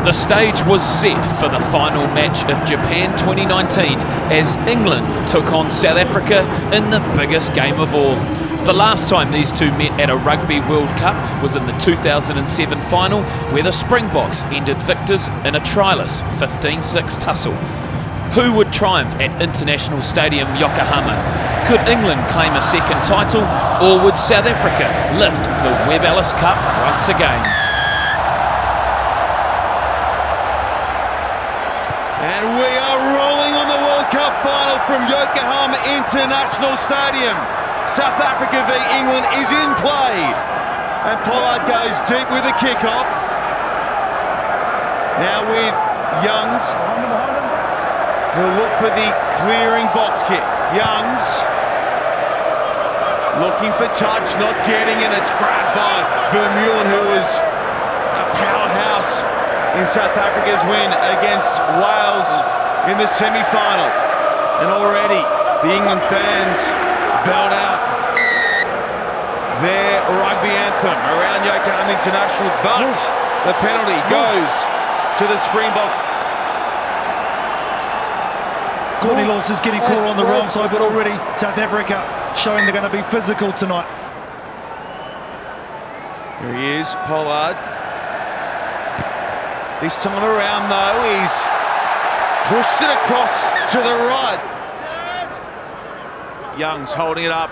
The stage was set for the final match of Japan 2019 as England took on South Africa in the biggest game of all. The last time these two met at a Rugby World Cup was in the 2007 final, where the Springboks ended victors in a tryless 15-6 tussle. Who would triumph at International Stadium Yokohama? Could England claim a second title, or would South Africa lift the Webb Ellis Cup once again? And we are rolling on the World Cup final from Yokohama International Stadium. South Africa v England is in play. And Pollard goes deep with the kickoff. Now with Youngs. He'll look for the clearing box kick. Youngs looking for touch, not getting it. It's grabbed by Vermeulen, who was a powerhouse in South Africa's win against Wales in the semi-final. And already the England fans belled out their rugby anthem around Yokohama International, but the penalty goes to the Springboks. Courtney Lawrence is getting caught on the wrong side, but already South Africa showing they're going to be physical tonight. Here he is, Pollard. This time around, though, he's pushed it across to the right. Young's holding it up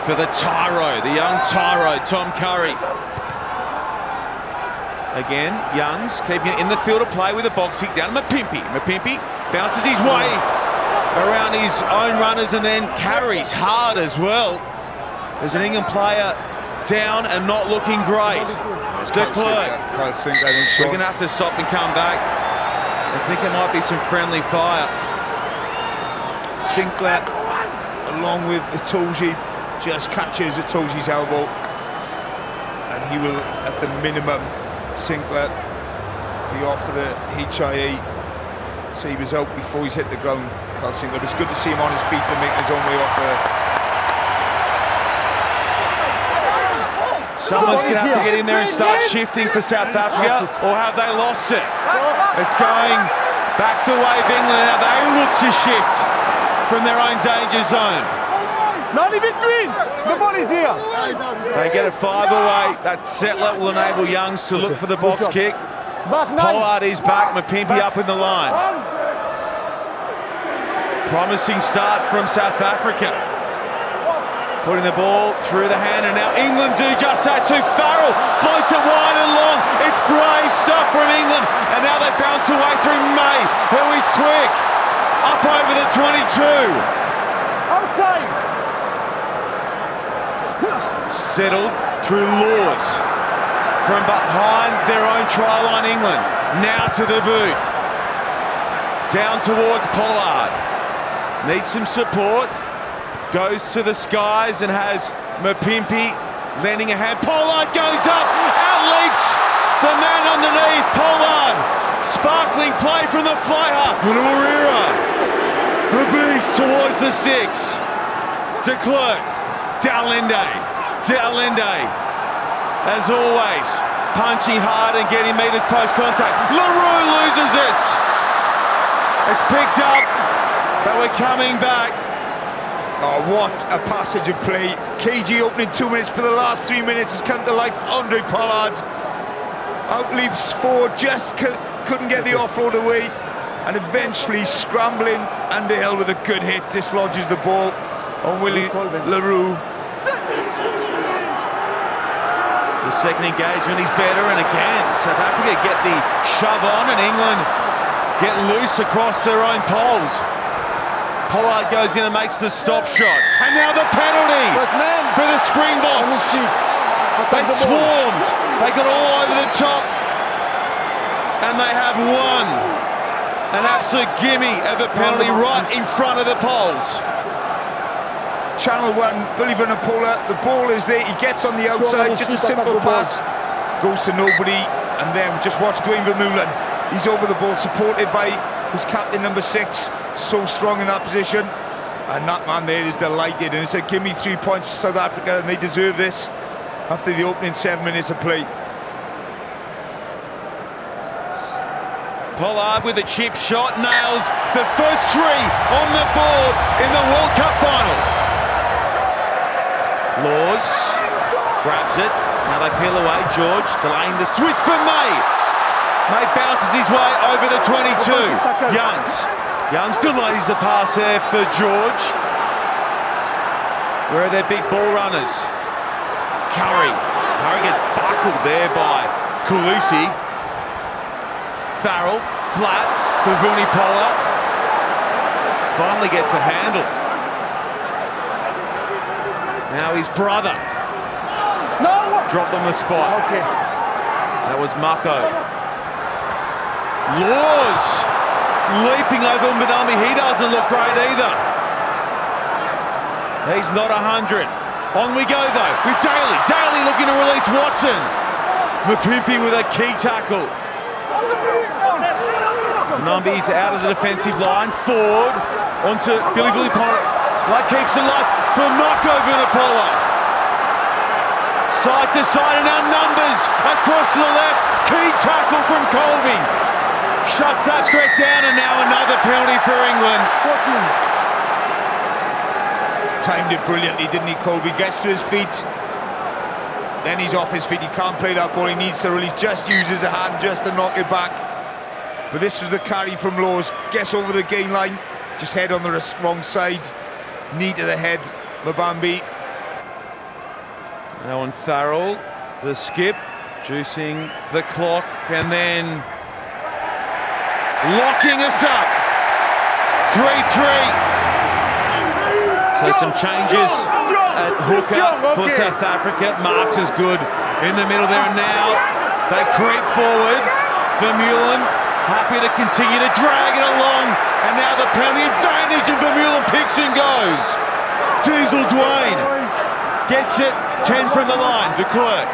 for the Tyro, the young Tyro, Tom Curry. Again, Youngs keeping it in the field of play with a box kick down to Mapimpi. Mapimpi bounces his way around his own runners and then carries hard as well. There's an England player down and not looking great. De Klerk. We're going to have to stop and come back. I think there might be some friendly fire. Sinclair, along with Itoje, just catches Itoje's elbow, and he will, at the minimum, Sinclair be off for the HIE. So he was out before he's hit the ground, Carl Sinclair. It's good to see him on his feet and making his own way off there. Someone's going to have to get in there and start shifting for South Africa, or have they lost it? It's going back the way of England now. They look to shift from their own danger zone. Not even green. The ball is here. They get a 5 away. That settler will enable Youngs to look for the box kick. Pollard is back. Mapimpi up in the line. Promising start from South Africa. Putting the ball through the hand, and now England do just that too. Farrell floats it wide and long. It's brave stuff from England, and now they bounce away through May, who is quick. Up over the 22. Outside. Settled through Laws. From behind their own try line, England. Now to the boot. Down towards Pollard. Needs some support. Goes to the skies and has Mapimpi lending a hand. Pollard goes up, outleaps the man underneath. Pollard, sparkling play from the fly half. Munawira, the beast towards the six. De Klerk, Dalende, as always, punching hard and getting meters post contact. LaRue loses it. It's picked up, but we're coming back. Oh, what a passage of play. KG opening 2 minutes, for the last 3 minutes has come to life. Andre Pollard outleaps forward, just couldn't get the offload away, and eventually scrambling underhill with a good hit, dislodges the ball on Willie LaRue. The second engagement is better, and again South Africa get the shove on and England get loose across their own poles. Pollard goes in and makes the stop shot. And now the penalty for the Springboks. They swarmed. They got all over the top. And they have won. An absolute gimme of a penalty right in front of the poles. Channel 1, Billy Vunipola, the ball is there. He gets on the outside, just a simple pass. Goes to nobody. And then just watch Dwayne Vermeulen. He's over the ball, supported by his captain, number 6. So strong in that position, and that man there is delighted, and it's a give me 3 points for South Africa, and they deserve this after the opening 7 minutes of play. Pollard with a chip shot, nails the first three on the board in the World Cup final. Laws grabs it, now they peel away, George delaying the switch for May. May bounces his way over the 22. Youngs delays the pass there for George. Where are their big ball runners? Curry gets buckled there by Khaleesi. Farrell, flat for Vunipola. Finally gets a handle. Now his brother. Dropped on the spot. Okay. That was Mako. Laws leaping over Mbonambi. He doesn't look great either. He's not 100. On we go though with Daly. Daly looking to release Watson. Mapimpi with a key tackle. Mbonambi's out of the defensive line. Forward onto Billy Vunipola. That keeps it alive for Mako Vunipola. Side to side and our numbers across to the left. Key tackle from Colby. Shuts that threat down and now another penalty for England. 14. Timed it brilliantly, didn't he, Colby? Gets to his feet. Then he's off his feet. He can't play that ball. He needs to release. Just uses a hand just to knock it back. But this was the carry from Laws. Gets over the gain line. Just head on the wrong side. Knee to the head. Mbonambi. Now on Farrell, the skip, juicing the clock, and then locking us up. 3-3. So some changes at hooker for South Africa. Marks is good in the middle there, and now they creep forward. Vermeulen happy to continue to drag it along, and now the penalty advantage, and Vermeulen picks and goes. Diesel Dwayne gets it. 10 from the line, de Klerk.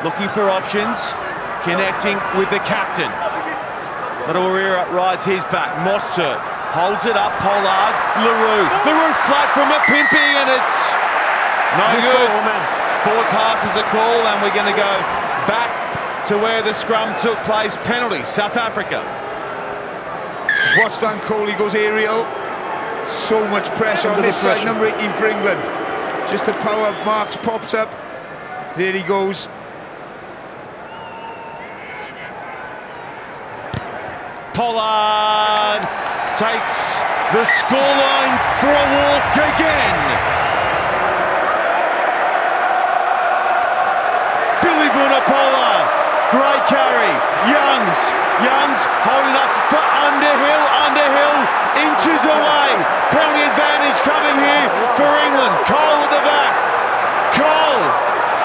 Looking for options, connecting with the captain. Little rides his back, Mostert holds it up, Pollard, Leroux flat from Mapimpi, and it's no good. Forward pass is a call, and we're going to go back to where the scrum took place. Penalty, South Africa. Just watch Dan Cole, he goes aerial. So much pressure on this side, number 18 for England. Just the power of Marks pops up. There he goes. Pollard takes the scoreline for a walk again. Billy Vunipola, great carry. Youngs holding up for Underhill, inches away. Penalty advantage coming here for England. Cole at the back. Cole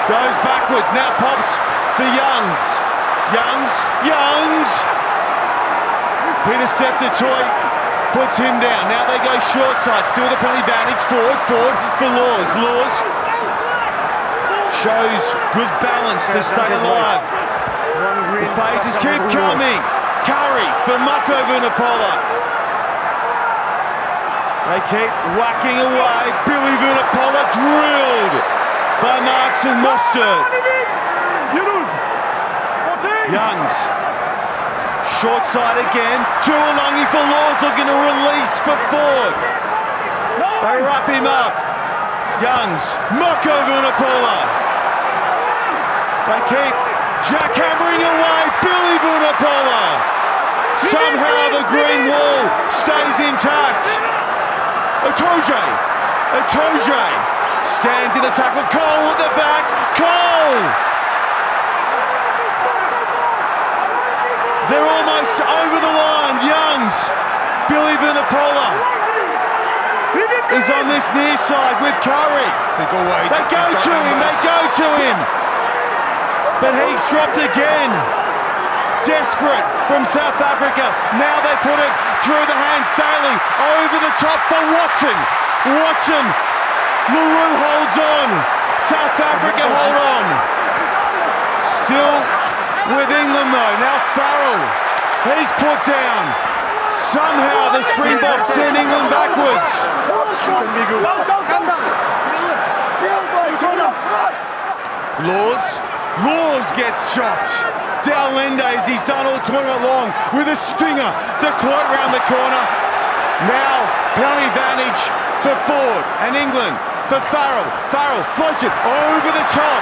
goes backwards, now pops for Youngs. Peter Steptoe puts him down. Now they go short side, still the penalty advantage. Forward for Laws. Laws shows good balance to stay alive. The phases keep coming. Curry for Mako Vunipola. They keep whacking away. Billy Vunipola drilled by Marks and Mostert. Youngs. Short side again. Tuolungi for Laws, looking to release for Ford. They wrap him up. Youngs. Mako Vunipola. They keep jackhammering away. Billy Vunipola. Somehow the green wall stays intact. Itoje stands in the tackle. Cole at the back. Cole! They're almost over the line. Youngs. Billy Vunipola is on this near side with Curry. They go wide. They go to him. But he's dropped again. Desperate from South Africa. Now they put it through the hands. Daly over the top for Watson. Leroux holds on. South Africa hold on. Still with England though. Now Farrell. He's put down. Somehow the Springboks send England backwards. Laws Laws gets chopped. Lende, as he's done all tournament long, with a stinger to Clerk round the corner. Now, penalty advantage for Ford and England for Farrell. Farrell floats it over the top.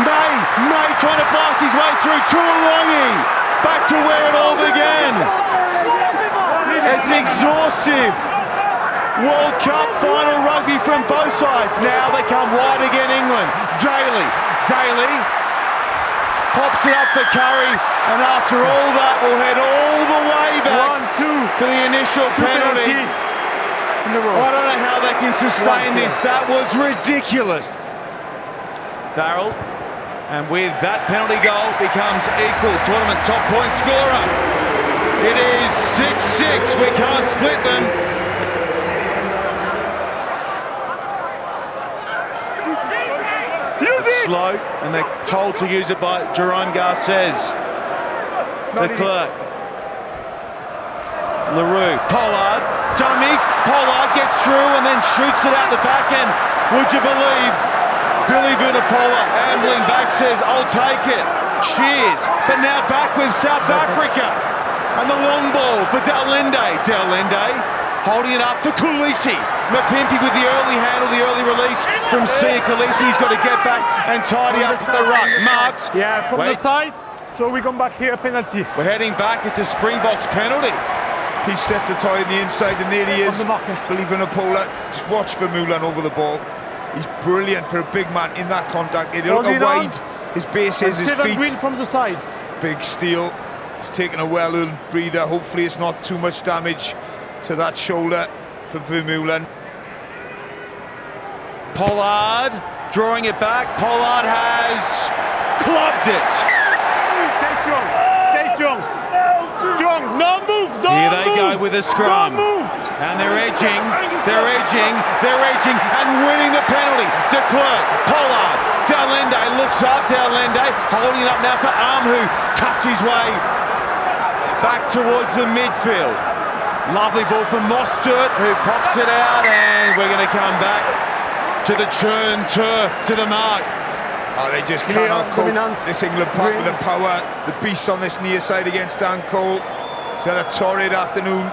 May trying to blast his way through to Alongi. Back to where it all began. It's exhaustive. World Cup final rugby from both sides. Now they come wide again, England. Daly pops it up for Curry, and after all that, we'll head all the way back for the initial penalty. I don't know how they can sustain this. That was ridiculous. Farrell, and with that penalty goal, becomes equal tournament top point scorer. It is 6-6. We can't split them. It's slow, and they're told to use it by Jerome Garces. De Klerk. LaRue. Pollard. Dummies. Pollard gets through and then shoots it out the back end. Would you believe? Billy Vunipola ambling back says, I'll take it. Cheers. But now back with South Africa. And the long ball for Lende. Lende holding it up for Kulisi. Mapimpi with the early handle, the early release from Sia Kulisi. He's got to get back and tidy up the ruck. Marks. Yeah, from the side. So we come back here, penalty. We're heading back. It's a Springboks penalty. He's left the tie on the inside, and there he is. Billy Vunipola. Just watch for Mulan over the ball. He's brilliant for a big man in that contact. Look how wide his base is, his feet. Green from the side. Big steal. He's taken a well-earned breather. Hopefully it's not too much damage to that shoulder for Vermeulen. Pollard drawing it back. Pollard has clubbed it. Stay strong. Stay strong. Strong. No move. Here they go with a scrum. And they're edging, and winning the penalty. De Klerk, Pollard, Lende looks up. Lende holding it up now for who cuts his way back towards the midfield. Lovely ball from Mostert, who pops it out, and we're going to come back to the churn turf, to the mark. Oh, they just cannot cope. This England pack with the power, the beast on this near side against Dan Cole. He's had a torrid afternoon.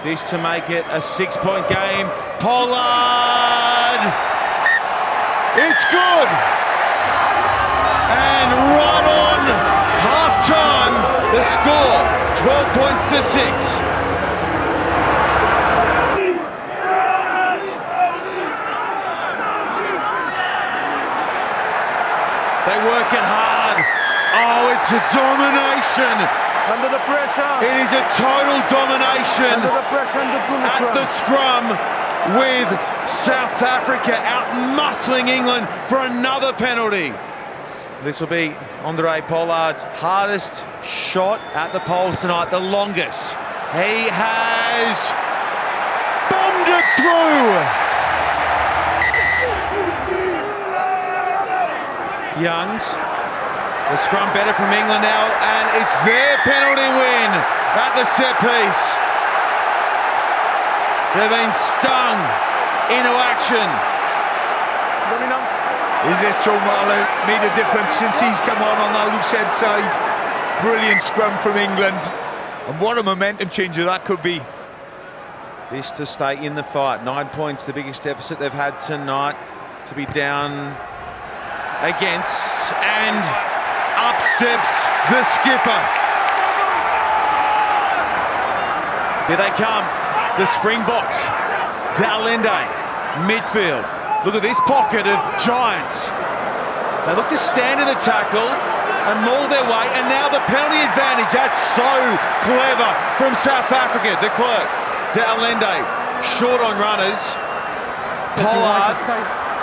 This to make it a 6-point game. Pollard! It's good! And right on half-time, the score, 12 points to 6. They work it hard. Oh, it's a domination. Under the pressure. It is a total domination at the scrum, with South Africa out-muscling England for another penalty. This will be Andre Pollard's hardest shot at the poles tonight, the longest. He has bombed it through. Youngs, the scrum better from England now, and it's their penalty win at the set piece. They've been stung into action. Is this Joe Marler made a difference since he's come on that loose head side? Brilliant scrum from England, and what a momentum changer that could be. This to stay in the fight. 9 points, the biggest deficit they've had tonight, to be down against, and up steps the skipper. Here they come, the Springboks. Lende, midfield. Look at this pocket of giants. They look to stand in the tackle and maul their way, and now the penalty advantage. That's so clever from South Africa. De Klerk, Lende, short on runners. Pollard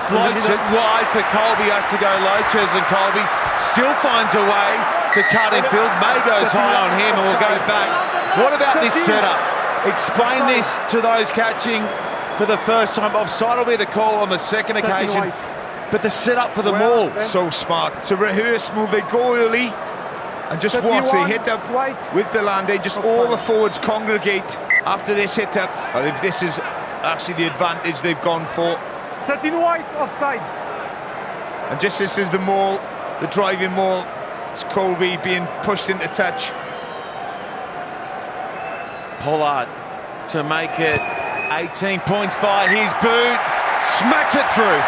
floats it wide for Colby, has to go low. Cheslin Colby still finds a way to cut in field. May goes high on him, and we'll go back. What about this setup? Explain this to those catching for the first time. Offside will be the call on the second occasion, but the setup for the maul. So smart. It's a rehearse move. They go early, and just watch. They hit up with Lende. Just all the forwards congregate after this hit up. And if this is actually the advantage they've gone for. 13 white offside. And just this is the maul, the driving maul. It's Colby being pushed into touch. Pollard to make it 18 points via his boot. Smacks it through.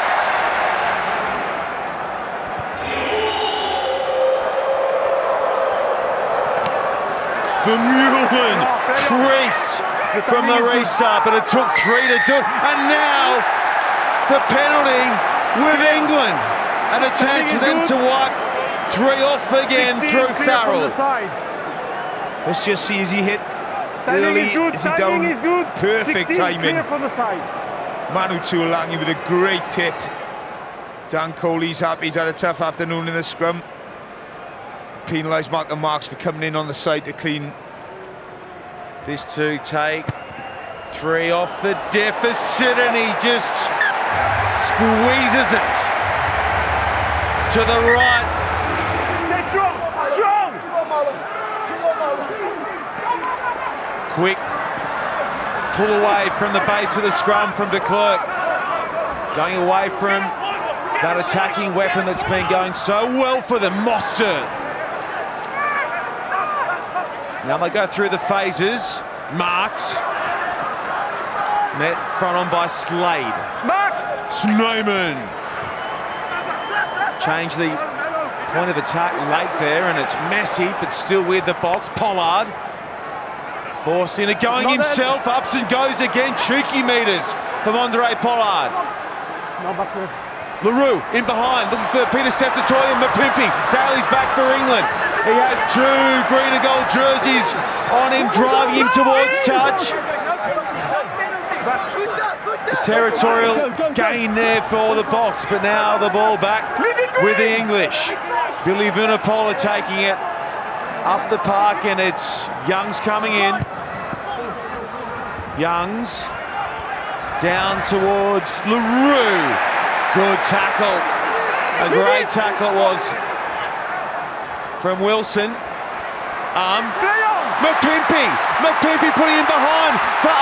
Vermeulen creased from the restart, but it took 3 to do it. And now the penalty with England. And a chance for them to wipe 3 off again through Farrell. Let's just see, is he hit early? Is he down? Perfect timing. Manu Tuolangi with a great hit. Dan Coley's happy, he's had a tough afternoon in the scrum. Penalised Malcolm Marks for coming in on the side to clean. This to take 3 off the deficit, and he just squeezes it to the right. Stay strong, strong. Quick pull away from the base of the scrum from de Klerk. Going away from that attacking weapon that's been going so well for them, Mostert. Now they go through the phases. Marks. Met front on by Slade. Snowman. Change the point of attack late there, and it's messy, but still with the box. Pollard. Forcing it, going himself. Ups and goes again. Cheeky meters from Andre Pollard. LaRue in behind, looking for Peter Steph-Toy and Mapimpi. Daly's back for England. He has 2 green and gold jerseys on him, driving him towards touch. The territorial gain there for the box, but now the ball back with the English. Billy Vunipola taking it up the park, and it's Youngs coming in. Youngs down towards LaRue. Good tackle. A great tackle it was from Wilson. Mapimpi putting him behind for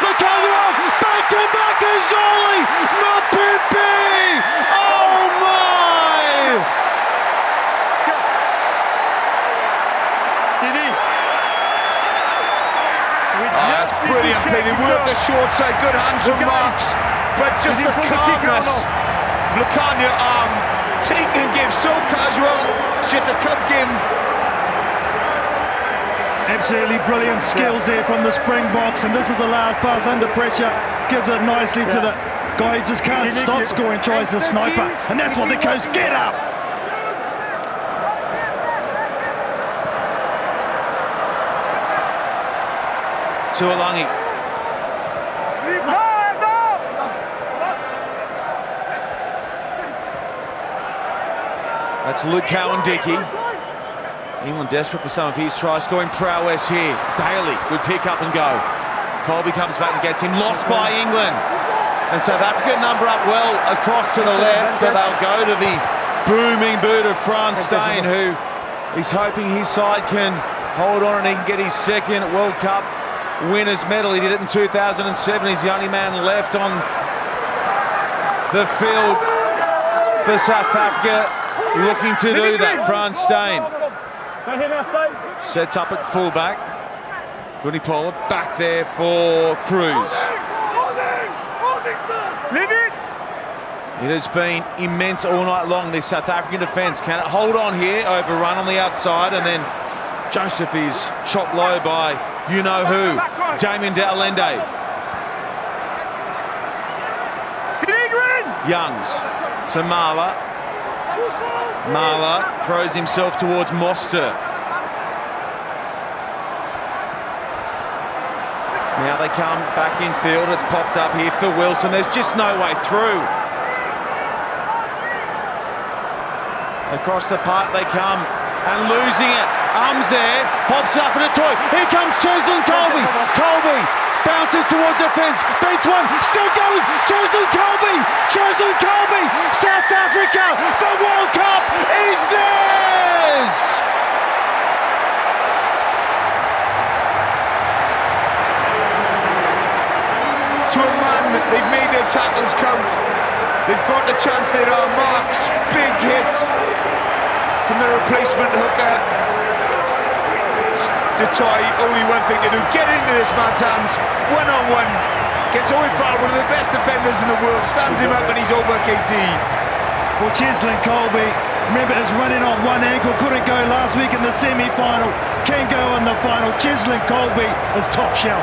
look over back to Makazole. Mapimpi. Oh my! Skinny. That's brilliant play. They work the short side. Good hands from Marks. But just the calmness. Lucania take and give so casual. It's just a club game. Absolutely brilliant skills there from the Springboks, and this is the last pass under pressure. Gives it nicely to the guy who just can't stop scoring, tries the sniper, and that's what the coast get up. Tuolangi. That's Luke Cowan-Dickey. England desperate for some of his try-scoring prowess here. Daly, good pick up and go. Colby comes back and gets him. Lost by England. And South Africa number up well across to the left, but they'll go to the booming boot of Frans Steyn, who is hoping his side can hold on and he can get his second World Cup winners medal. He did it in 2007. He's the only man left on the field for South Africa looking to do that. Frans Steyn sets up at fullback. Vunipola back there for Cruz. It has been immense all night long, this South African defence. Can it hold on here? Overrun on the outside, and then Joseph is chopped low by you-know-who, Damien de Allende. Youngs to Marla. Marla throws himself towards Mostert. Now they come back in field. It's popped up here for Wilson. There's just no way through. Across the park they come, and losing it. Arms there, pops up for the toy. Here comes Cheslin Colby. Colby bounces towards the fence, beats one, still going. Cheslin Colby. Cheslin Colby. South Africa, the World Cup is theirs. To a man, they've made their tackles count. They've got the chance there are marks. Big hit from the replacement hooker. Detoy, only one thing to do, get into this man's hands, one-on-one, gets Owen Farrell, one of the best defenders in the world, stands him up and he's over KT. Well, Cheslin Colby, remember, is running on one ankle, couldn't go last week in the semi-final, can go in the final. Cheslin Colby is top shelf.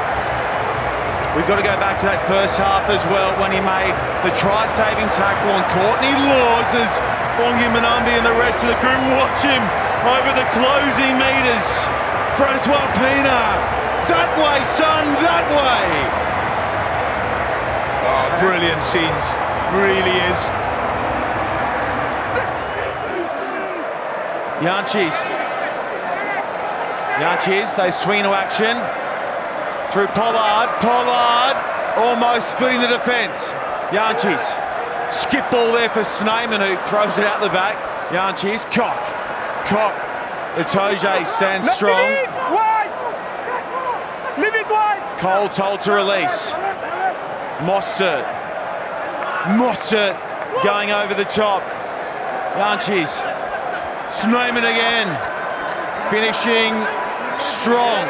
We've got to go back to that first half as well, when he made the try-saving tackle on Courtney Laws as Bongi Manambi and the rest of the crew watch him over the closing metres. Francois Pina, that way, son, that way! Oh, brilliant scenes, really is. Yanchis, they swing to action. Through Pollard almost splitting the defence. Yanchis, skip ball there for Sneyman who throws it out the back. Yanchis, Cock. Itoje stands strong. Leave it wide! Cole told to release. Mostert going over the top. Yanchis, Sneyman again, finishing strong.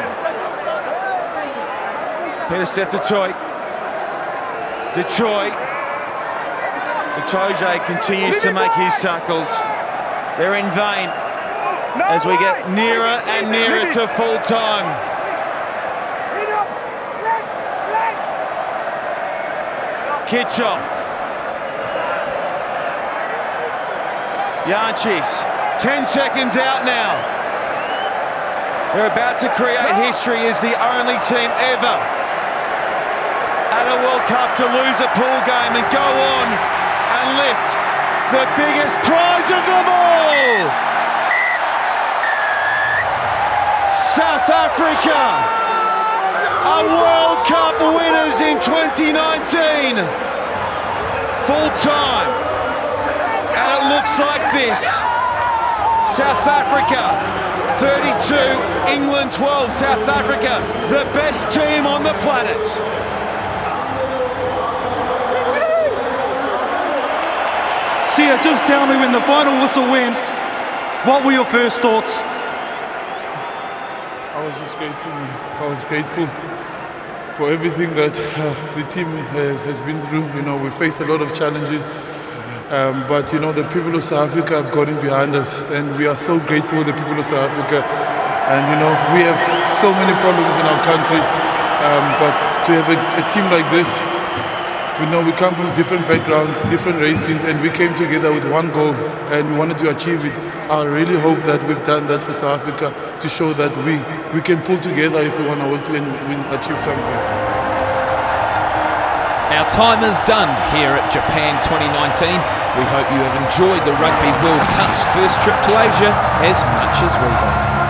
Peter step to Detroit. Itoje continues to make his tackles. They're in vain as we get nearer and nearer to full time. Kitchoff. Yanchis, 10 seconds out now. They're about to create history as the only team ever at a World Cup to lose a pool game and go on and lift the biggest prize of them all. South Africa are World Cup winners in 2019. Full time. And it looks like this. South Africa 32, England 12. South Africa, the best team on the planet. Sia, just tell me, when the final whistle went, what were your first thoughts? I was just grateful. I was grateful for everything that the team has been through. You know, we faced a lot of challenges, but you know, the people of South Africa have gotten behind us, and we are so grateful for the people of South Africa. And you know, we have so many problems in our country, but to have a team like this, you know, we come from different backgrounds, different races, and we came together with one goal, and we wanted to achieve it. I really hope that we've done that for South Africa to show that we can pull together if we want to work and achieve something. Our time is done here at Japan 2019. We hope you have enjoyed the Rugby World Cup's first trip to Asia as much as we have.